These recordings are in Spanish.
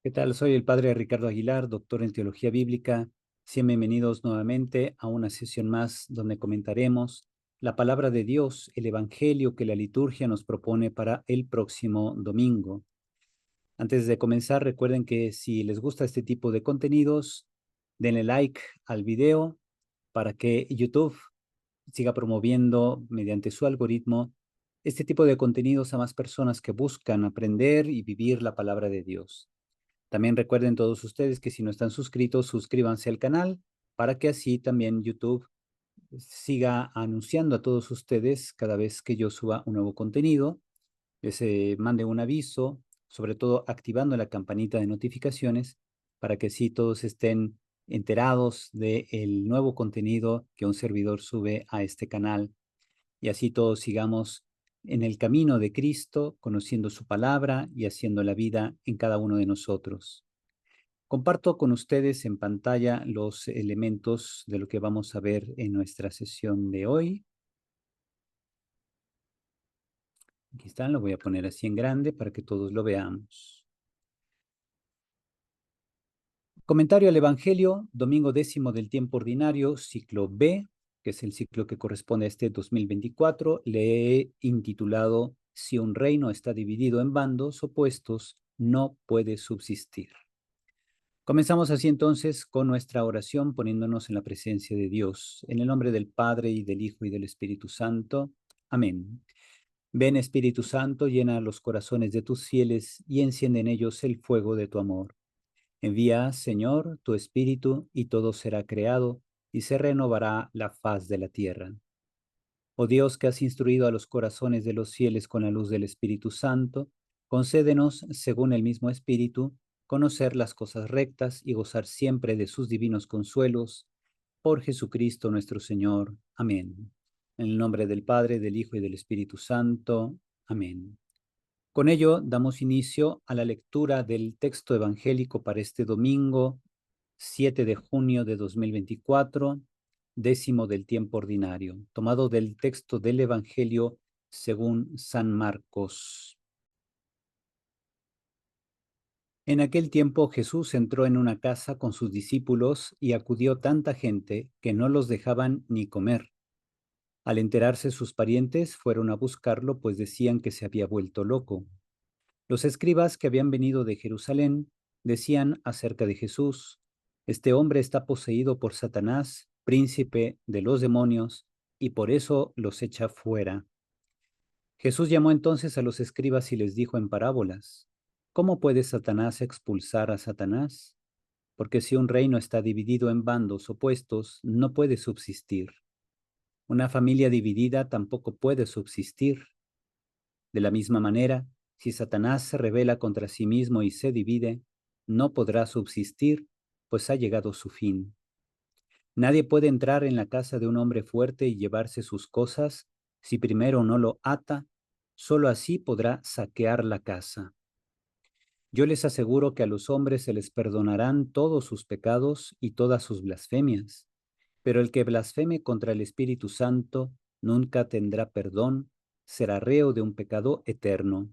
¿Qué tal? Soy el padre Ricardo Aguilar, doctor en teología bíblica. Sean bienvenidos nuevamente a una sesión más donde comentaremos la palabra de Dios, el evangelio que la liturgia nos propone para el próximo domingo. Antes de comenzar, recuerden que si les gusta este tipo de contenidos, denle like al video para que YouTube siga promoviendo mediante su algoritmo este tipo de contenidos a más personas que buscan aprender y vivir la palabra de Dios. También recuerden todos ustedes que si no están suscritos, suscríbanse al canal para que así también YouTube siga anunciando a todos ustedes cada vez que yo suba un nuevo contenido, les mande un aviso, sobre todo activando la campanita de notificaciones para que así todos estén enterados del nuevo contenido que un servidor sube a este canal y así todos sigamos en el camino de Cristo, conociendo su palabra y haciendo la vida en cada uno de nosotros. Comparto con ustedes en pantalla los elementos de lo que vamos a ver en nuestra sesión de hoy. Aquí están, lo voy a poner así en grande para que todos lo veamos. Comentario al Evangelio, domingo 10 del tiempo ordinario, ciclo B, que es el ciclo que corresponde a este 2024. Le he intitulado Si un reino está dividido en bandos opuestos, no puede subsistir. Comenzamos así entonces con nuestra oración poniéndonos en la presencia de Dios. En el nombre del Padre y del Hijo y del Espíritu Santo. Amén. Ven Espíritu Santo, llena los corazones de tus fieles y enciende en ellos el fuego de tu amor. Envía, Señor, tu Espíritu y todo será creado y se renovará la faz de la tierra. Oh Dios, que has instruido a los corazones de los fieles con la luz del Espíritu Santo, concédenos, según el mismo Espíritu, conocer las cosas rectas y gozar siempre de sus divinos consuelos. Por Jesucristo nuestro Señor. Amén. En el nombre del Padre, del Hijo y del Espíritu Santo. Amén. Con ello damos inicio a la lectura del texto evangélico para este domingo, 7 de junio de 2024, décimo del tiempo ordinario, tomado del texto del Evangelio según San Marcos. En aquel tiempo Jesús entró en una casa con sus discípulos y acudió tanta gente que no los dejaban ni comer. Al enterarse sus parientes fueron a buscarlo, pues decían que se había vuelto loco. Los escribas que habían venido de Jerusalén decían acerca de Jesús: Este hombre está poseído por Satanás, príncipe de los demonios, y por eso los echa fuera. Jesús llamó entonces a los escribas y les dijo en parábolas: ¿Cómo puede Satanás expulsar a Satanás? Porque si un reino está dividido en bandos opuestos, no puede subsistir. Una familia dividida tampoco puede subsistir. De la misma manera, si Satanás se rebela contra sí mismo y se divide, no podrá subsistir, pues ha llegado su fin. Nadie puede entrar en la casa de un hombre fuerte y llevarse sus cosas si primero no lo ata, solo así podrá saquear la casa. Yo les aseguro que a los hombres se les perdonarán todos sus pecados y todas sus blasfemias, pero el que blasfeme contra el Espíritu Santo nunca tendrá perdón, será reo de un pecado eterno.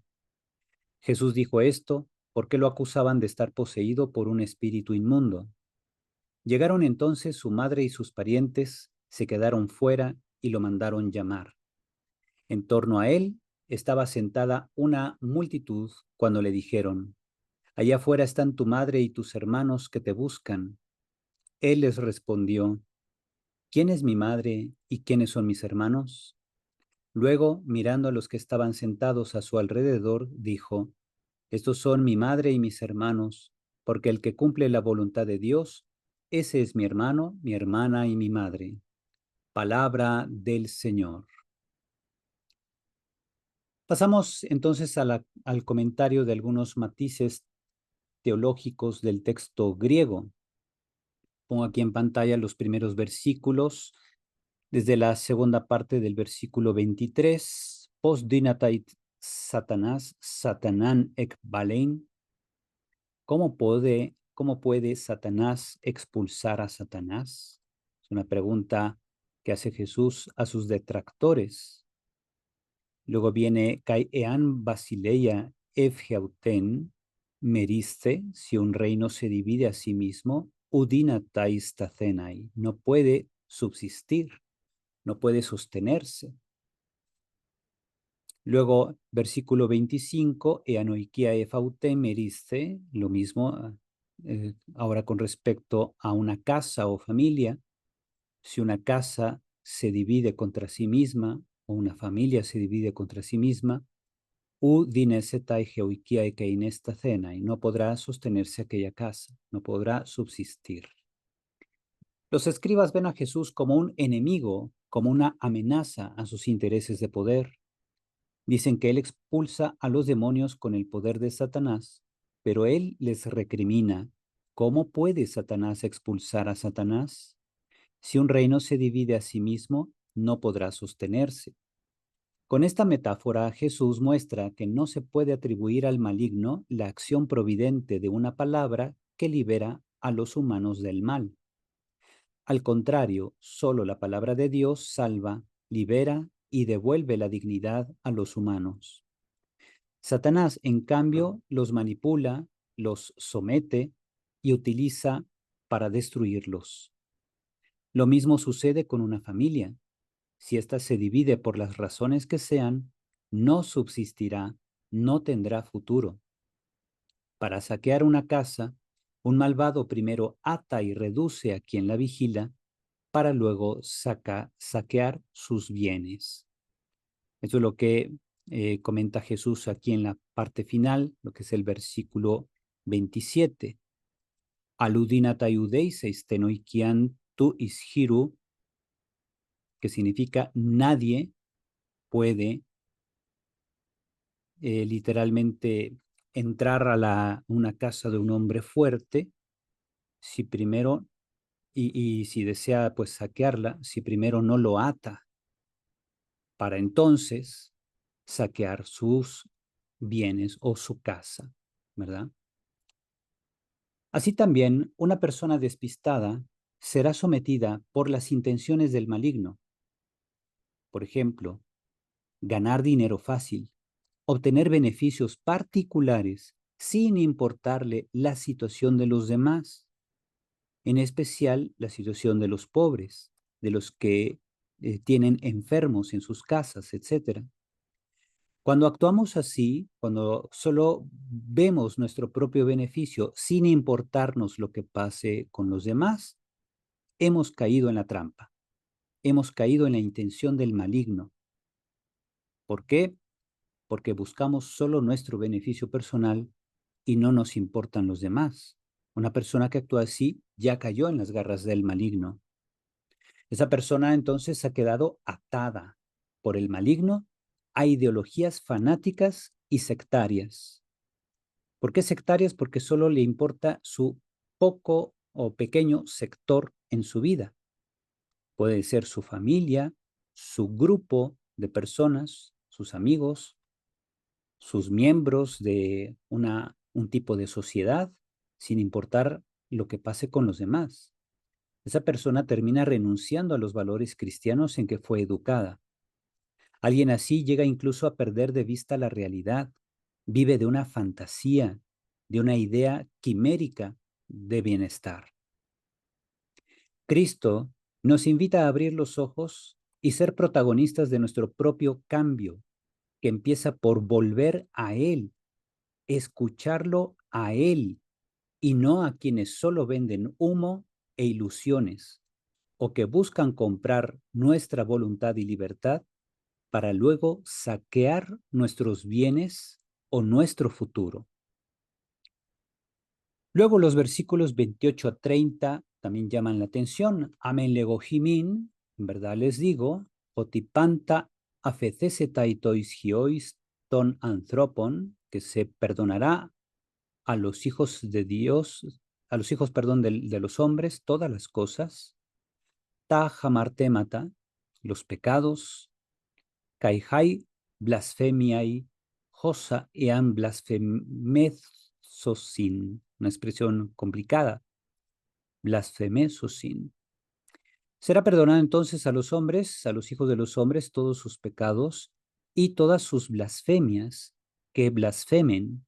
Jesús dijo esto porque lo acusaban de estar poseído por un espíritu inmundo. Llegaron entonces su madre y sus parientes, se quedaron fuera y lo mandaron llamar. En torno a él estaba sentada una multitud cuando le dijeron: Allá afuera están tu madre y tus hermanos que te buscan. Él les respondió: ¿Quién es mi madre y quiénes son mis hermanos? Luego, mirando a los que estaban sentados a su alrededor, dijo: Estos son mi madre y mis hermanos, porque el que cumple la voluntad de Dios, ese es mi hermano, mi hermana y mi madre. Palabra del Señor. Pasamos entonces al comentario de algunos matices teológicos del texto griego. Pongo aquí en pantalla los primeros versículos, desde la segunda parte del versículo 23, post dinatait Satanás, Satanan ek balein. ¿Cómo puede Satanás expulsar a Satanás? Es una pregunta que hace Jesús a sus detractores. Luego viene kai ean basileia evgeuten, meriste, si un reino se divide a sí mismo, udinatais tacenai, no puede subsistir, no puede sostenerse. Luego, versículo 25, eanoikia efaute meriste, lo mismo ahora con respecto a una casa o familia. Si una casa se divide contra sí misma o una familia se divide contra sí misma, dinesetai geoikia ekeinesta cena, y no podrá sostenerse aquella casa, no podrá subsistir. Los escribas ven a Jesús como un enemigo, como una amenaza a sus intereses de poder. Dicen que él expulsa a los demonios con el poder de Satanás, pero él les recrimina: ¿cómo puede Satanás expulsar a Satanás? Si un reino se divide a sí mismo, no podrá sostenerse. Con esta metáfora, Jesús muestra que no se puede atribuir al maligno la acción providente de una palabra que libera a los humanos del mal. Al contrario, solo la palabra de Dios salva, libera y devuelve la dignidad a los humanos. Satanás, en cambio, los manipula, los somete y utiliza para destruirlos. Lo mismo sucede con una familia. Si ésta se divide por las razones que sean, no subsistirá, no tendrá futuro. Para saquear una casa, un malvado primero ata y reduce a quien la vigila para luego saquear sus bienes. Eso es lo que comenta Jesús aquí en la parte final, lo que es el versículo 27. Aludinata iudeis estenoikian tu ishiru, que significa nadie puede literalmente entrar a una casa de un hombre fuerte si primero, y si desea pues saquearla, si primero no lo ata, para entonces saquear sus bienes o su casa, ¿verdad? Así también, una persona despistada será sometida por las intenciones del maligno. Por ejemplo, ganar dinero fácil, obtener beneficios particulares sin importarle la situación de los demás, en especial la situación de los pobres, de los que tienen enfermos en sus casas, etc. Cuando actuamos así, cuando solo vemos nuestro propio beneficio sin importarnos lo que pase con los demás, hemos caído en la trampa, hemos caído en la intención del maligno. ¿Por qué? Porque buscamos solo nuestro beneficio personal y no nos importan los demás. Una persona que actúa así ya cayó en las garras del maligno. Esa persona entonces ha quedado atada por el maligno a ideologías fanáticas y sectarias. ¿Por qué sectarias? Porque solo le importa su poco o pequeño sector en su vida. Puede ser su familia, su grupo de personas, sus amigos, sus miembros de un tipo de sociedad, sin importar lo que pase con los demás. Esa persona termina renunciando a los valores cristianos en que fue educada. Alguien así llega incluso a perder de vista la realidad, vive de una fantasía, de una idea quimérica de bienestar. Cristo nos invita a abrir los ojos y ser protagonistas de nuestro propio cambio, que empieza por volver a Él, escucharlo a Él y no a quienes solo venden humo e ilusiones o que buscan comprar nuestra voluntad y libertad para luego saquear nuestros bienes o nuestro futuro. Luego los versículos 28 a 30 también llaman la atención. Amen legojimin, en verdad les digo, otipanta afecesetaitois hiois ton anthropon, que se perdonará a los hijos de Dios, a los hijos, perdón, de los hombres, todas las cosas. Ta jamartemata, los pecados. Kaihai blasfemiai, hosa ean blasfemesosin, una expresión complicada, blasfemesosin. Será perdonado entonces a los hombres, a los hijos de los hombres, todos sus pecados y todas sus blasfemias que blasfemen,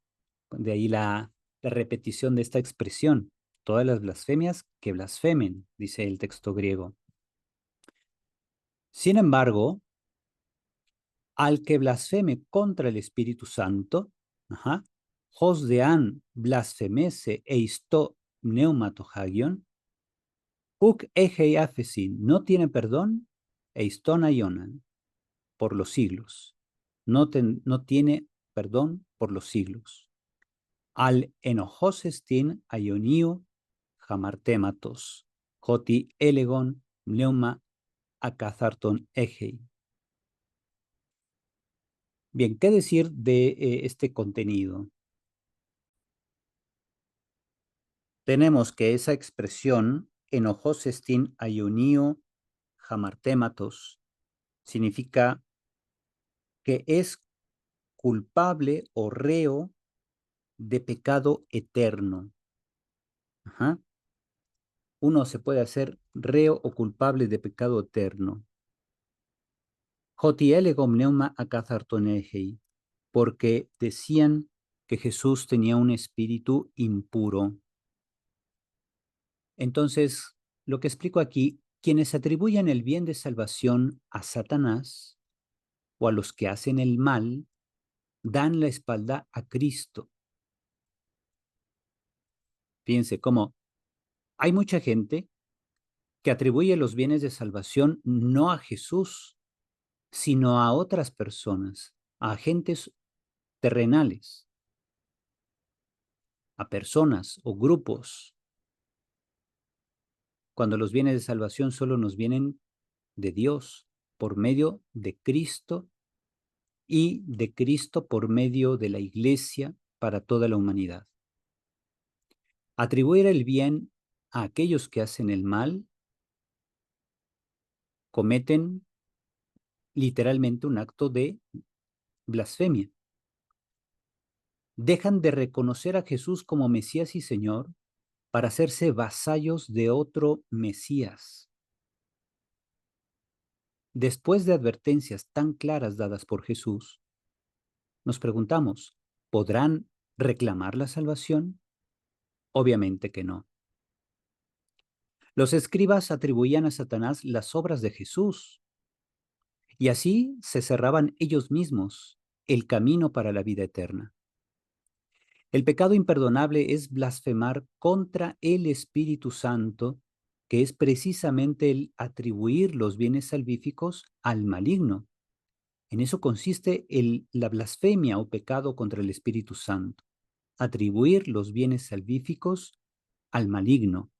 de ahí la la repetición de esta expresión. Todas las blasfemias que blasfemen, dice el texto griego. Sin embargo, al que blasfeme contra el Espíritu Santo, hos dean blasfemese eisto pneumatohagion, uk egei afesin, no tiene perdón, eiston aionan, por los siglos. No tiene perdón por los siglos. Al enojosestin aioniu jamartematos, joti elegon pneuma acazarton egei. Bien, ¿qué decir de este contenido? Tenemos que esa expresión enojosestin aioniu jamartematos significa que es culpable o reo de pecado eterno. Uno se puede hacer reo o culpable de pecado eterno. Jotiele neuma acazartonegei, porque decían que Jesús tenía un espíritu impuro. Entonces, lo que explico aquí, quienes atribuyen el bien de salvación a Satanás o a los que hacen el mal, dan la espalda a Cristo. Fíjense cómo hay mucha gente que atribuye los bienes de salvación no a Jesús, sino a otras personas, a agentes terrenales, a personas o grupos, cuando los bienes de salvación solo nos vienen de Dios por medio de Cristo y de Cristo por medio de la Iglesia para toda la humanidad. Atribuir el bien a aquellos que hacen el mal cometen literalmente un acto de blasfemia. Dejan de reconocer a Jesús como Mesías y Señor para hacerse vasallos de otro Mesías. Después de advertencias tan claras dadas por Jesús, nos preguntamos, ¿podrán reclamar la salvación? Obviamente que no. Los escribas atribuían a Satanás las obras de Jesús y así se cerraban ellos mismos el camino para la vida eterna. El pecado imperdonable es blasfemar contra el Espíritu Santo, que es precisamente el atribuir los bienes salvíficos al maligno. En eso consiste la blasfemia o pecado contra el Espíritu Santo, atribuir los bienes salvíficos al maligno.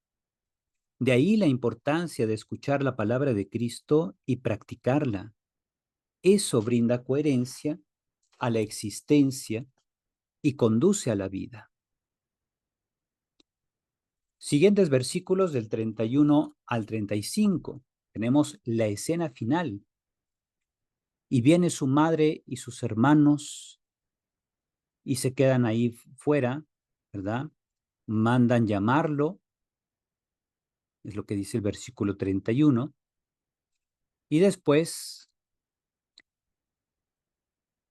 De ahí la importancia de escuchar la palabra de Cristo y practicarla. Eso brinda coherencia a la existencia y conduce a la vida. Siguientes versículos del 31 al 35. Tenemos la escena final. Y viene su madre y sus hermanos y se quedan ahí fuera, ¿verdad? Mandan llamarlo, es lo que dice el versículo 31. Y después,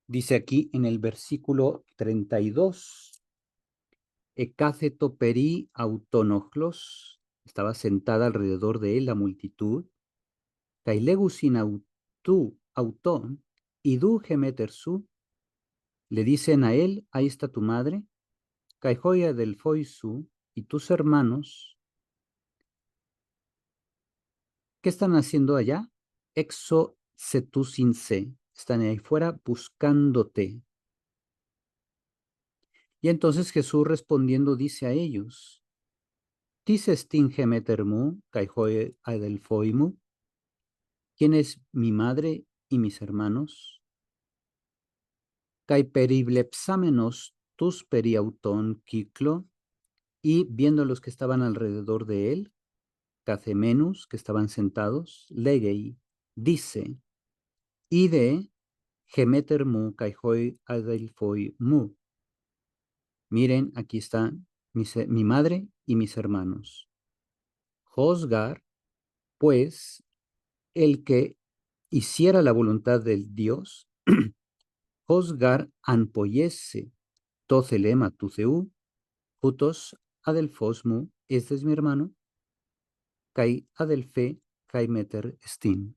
dice aquí en el versículo 32, Ecáceto peri autonoclos, estaba sentada alrededor de él la multitud, Cailegusin autón, idu gemetersu, le dicen a él, ahí está tu madre, Caijoya del Foisu y tus hermanos, ¿qué están haciendo allá? Exo setusinse, están ahí fuera buscándote. Y entonces Jesús respondiendo dice a ellos, Tises tingemetermu, Caijoya del Foimu, ¿quién es mi madre y mis hermanos? Kai periblepsámenos tus periautón kiklo, y viendo los que estaban alrededor de él, Cacemenus, que estaban sentados, legei, dice, ide gemeter mu caihoi adelfoi mu. Miren, aquí están mi madre y mis hermanos. Josgar, pues, el que hiciera la voluntad del Dios, Josgar anpoyese tocelema tuceu, Jutos adelphos mu, este es mi hermano, kai adelphe, kai meter estin.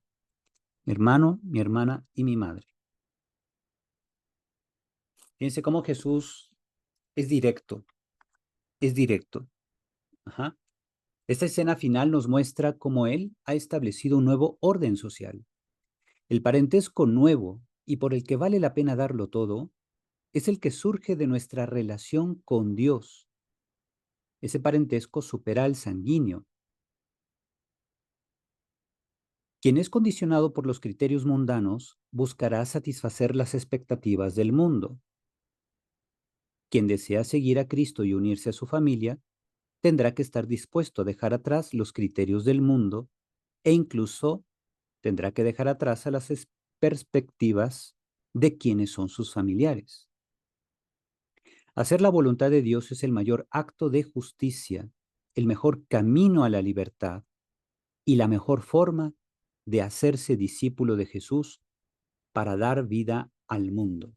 Mi hermano, mi hermana y mi madre. Fíjense cómo Jesús es directo, es directo. Ajá. Esta escena final nos muestra cómo Él ha establecido un nuevo orden social. El parentesco nuevo y por el que vale la pena darlo todo es el que surge de nuestra relación con Dios. Ese parentesco supera al sanguíneo. Quien es condicionado por los criterios mundanos buscará satisfacer las expectativas del mundo. Quien desea seguir a Cristo y unirse a su familia tendrá que estar dispuesto a dejar atrás los criterios del mundo e incluso tendrá que dejar atrás a las perspectivas de quienes son sus familiares. Hacer la voluntad de Dios es el mayor acto de justicia, el mejor camino a la libertad y la mejor forma de hacerse discípulo de Jesús para dar vida al mundo.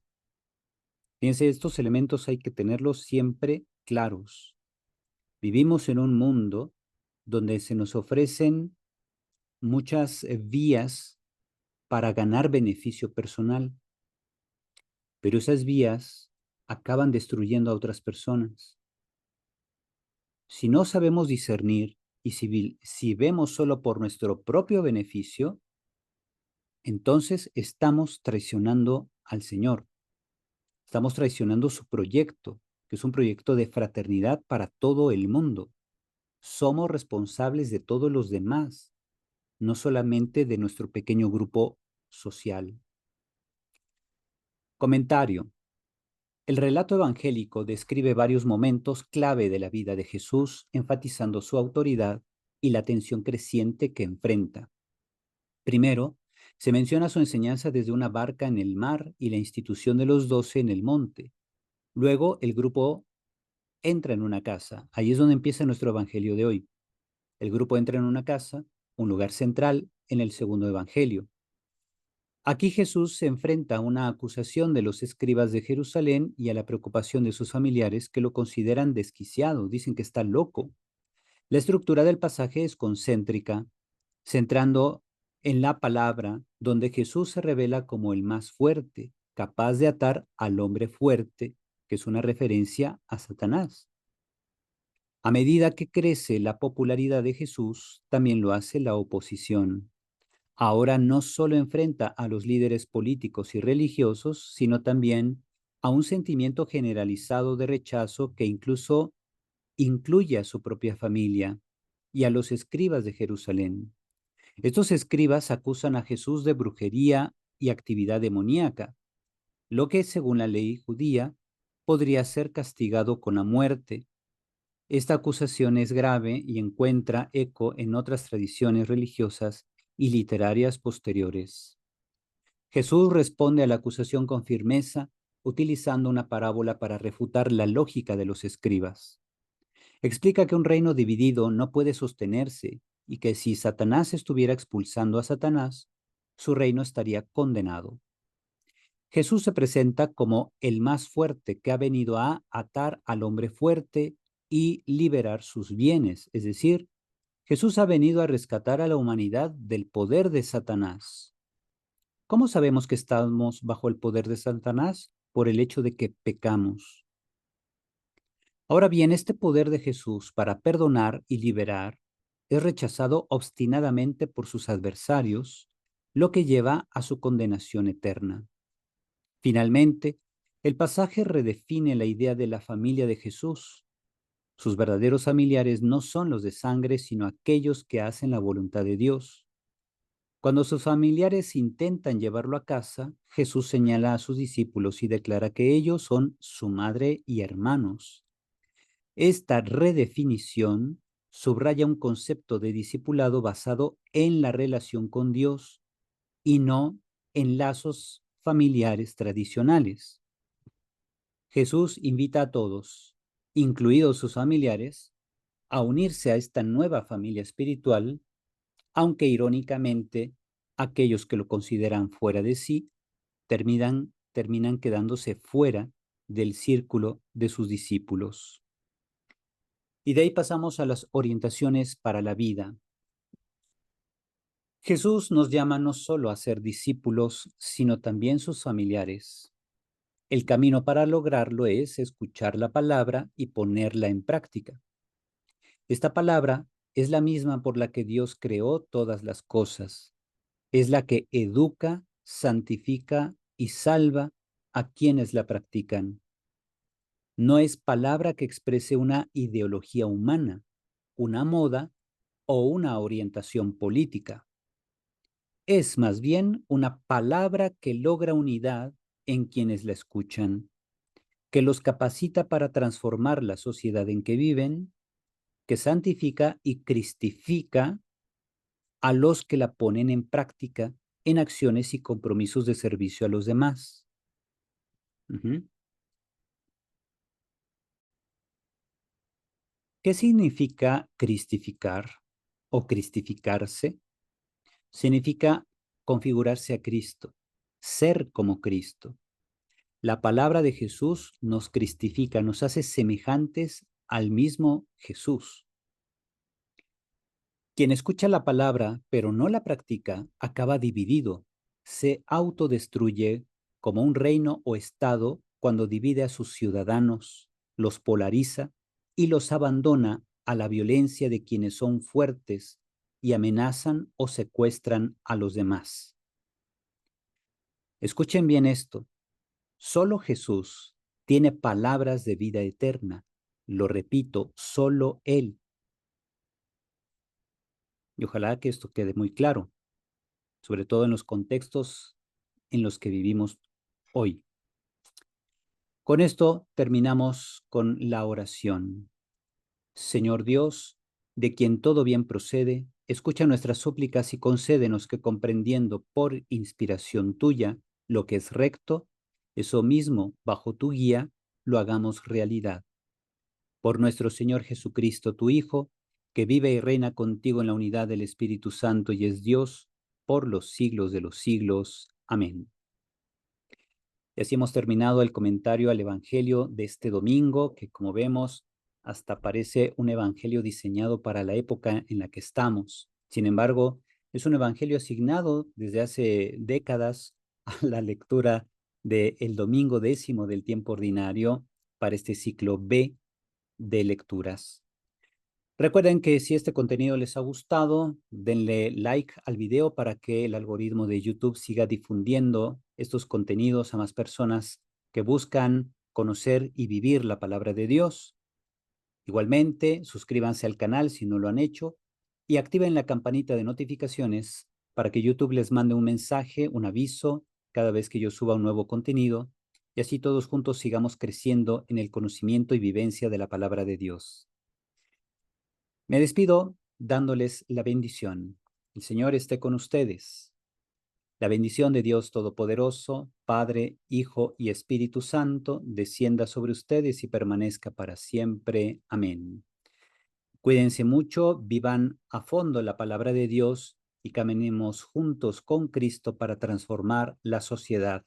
Fíjense, estos elementos hay que tenerlos siempre claros. Vivimos en un mundo donde se nos ofrecen muchas vías para ganar beneficio personal, pero esas vías acaban destruyendo a otras personas. Si no sabemos discernir y si vemos solo por nuestro propio beneficio, entonces estamos traicionando al Señor. Estamos traicionando su proyecto, que es un proyecto de fraternidad para todo el mundo. Somos responsables de todos los demás, no solamente de nuestro pequeño grupo social. Comentario. El relato evangélico describe varios momentos clave de la vida de Jesús, enfatizando su autoridad y la tensión creciente que enfrenta. Primero, se menciona su enseñanza desde una barca en el mar y la institución de los 12 en el monte. Luego, el grupo entra en una casa. Ahí es donde empieza nuestro evangelio de hoy. El grupo entra en una casa, un lugar central en el segundo evangelio. Aquí Jesús se enfrenta a una acusación de los escribas de Jerusalén y a la preocupación de sus familiares que lo consideran desquiciado, dicen que está loco. La estructura del pasaje es concéntrica, centrando en la palabra, donde Jesús se revela como el más fuerte, capaz de atar al hombre fuerte, que es una referencia a Satanás. A medida que crece la popularidad de Jesús, también lo hace la oposición. Ahora no solo enfrenta a los líderes políticos y religiosos, sino también a un sentimiento generalizado de rechazo que incluso incluye a su propia familia y a los escribas de Jerusalén. Estos escribas acusan a Jesús de brujería y actividad demoníaca, lo que, según la ley judía, podría ser castigado con la muerte. Esta acusación es grave y encuentra eco en otras tradiciones religiosas y literarias posteriores. Jesús responde a la acusación con firmeza, utilizando una parábola para refutar la lógica de los escribas. Explica que un reino dividido no puede sostenerse y que si Satanás estuviera expulsando a Satanás, su reino estaría condenado. Jesús se presenta como el más fuerte que ha venido a atar al hombre fuerte y liberar sus bienes, es decir, Jesús ha venido a rescatar a la humanidad del poder de Satanás. ¿Cómo sabemos que estamos bajo el poder de Satanás? Por el hecho de que pecamos. Ahora bien, este poder de Jesús para perdonar y liberar es rechazado obstinadamente por sus adversarios, lo que lleva a su condenación eterna. Finalmente, el pasaje redefine la idea de la familia de Jesús. Sus verdaderos familiares no son los de sangre, sino aquellos que hacen la voluntad de Dios. Cuando sus familiares intentan llevarlo a casa, Jesús señala a sus discípulos y declara que ellos son su madre y hermanos. Esta redefinición subraya un concepto de discipulado basado en la relación con Dios y no en lazos familiares tradicionales. Jesús invita a todos, incluidos sus familiares, a unirse a esta nueva familia espiritual, aunque irónicamente aquellos que lo consideran fuera de sí terminan quedándose fuera del círculo de sus discípulos. Y de ahí pasamos a las orientaciones para la vida. Jesús nos llama no solo a ser discípulos, sino también sus familiares. El camino para lograrlo es escuchar la palabra y ponerla en práctica. Esta palabra es la misma por la que Dios creó todas las cosas. Es la que educa, santifica y salva a quienes la practican. No es palabra que exprese una ideología humana, una moda o una orientación política. Es más bien una palabra que logra unidad en quienes la escuchan, que los capacita para transformar la sociedad en que viven, que santifica y cristifica a los que la ponen en práctica en acciones y compromisos de servicio a los demás. Ujú. ¿Qué significa cristificar o cristificarse? Significa configurarse a Cristo, ser como Cristo. La palabra de Jesús nos cristifica, nos hace semejantes al mismo Jesús. Quien escucha la palabra pero no la practica acaba dividido, se autodestruye como un reino o estado cuando divide a sus ciudadanos, los polariza y los abandona a la violencia de quienes son fuertes y amenazan o secuestran a los demás. Escuchen bien esto, solo Jesús tiene palabras de vida eterna. Lo repito, solo Él. Y ojalá que esto quede muy claro, sobre todo en los contextos en los que vivimos hoy. Con esto terminamos con la oración. Señor Dios, de quien todo bien procede, escucha nuestras súplicas y concédenos que comprendiendo por inspiración tuya lo que es recto, eso mismo, bajo tu guía, lo hagamos realidad. Por nuestro Señor Jesucristo, tu Hijo, que vive y reina contigo en la unidad del Espíritu Santo y es Dios por los siglos de los siglos. Amén. Y así hemos terminado el comentario al Evangelio de este domingo, que como vemos, hasta parece un Evangelio diseñado para la época en la que estamos. Sin embargo, es un Evangelio asignado desde hace décadas a la lectura del domingo décimo del tiempo ordinario para este ciclo B de lecturas. Recuerden que si este contenido les ha gustado, denle like al video para que el algoritmo de YouTube siga difundiendo estos contenidos a más personas que buscan conocer y vivir la palabra de Dios. Igualmente, suscríbanse al canal si no lo han hecho y activen la campanita de notificaciones para que YouTube les mande un mensaje, un aviso cada vez que yo suba un nuevo contenido y así todos juntos sigamos creciendo en el conocimiento y vivencia de la palabra de Dios. Me despido dándoles la bendición. El Señor esté con ustedes. La bendición de Dios Todopoderoso, Padre, Hijo y Espíritu Santo, descienda sobre ustedes y permanezca para siempre. Amén. Cuídense mucho, vivan a fondo la palabra de Dios y caminemos juntos con Cristo para transformar la sociedad.